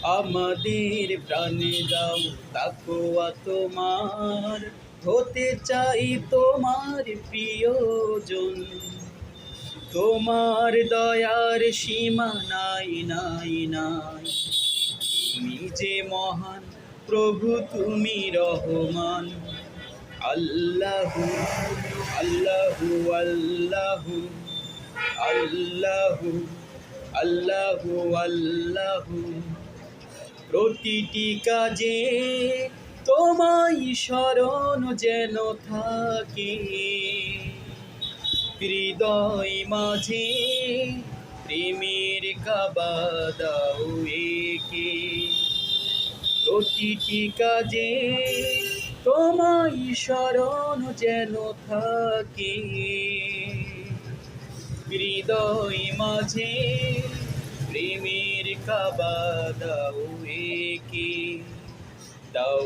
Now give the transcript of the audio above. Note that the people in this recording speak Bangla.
আমাদের প্রাণে দাও তাকওয়া তোমার, হতে চাই তোমার প্রিয়জন। তোমার দয়ার সীমা নাই নাই নাই, তুমি যে মহান প্রভু, তুমি রহমান। আল্লাহু আল্লাহু আল্লাহু আল্লাহু আল্লাহু আল্লাহু, প্রতিটি কাজে তোমায় স্মরণ যেন থাকে, হৃদয় মাঝে প্রেমের কাবা দাও একে। প্রতিটি কাজে তোমায় স্মরণ যেন থাকে, হৃদয় মাঝে প্রেমের কাবা দাও একে। দাও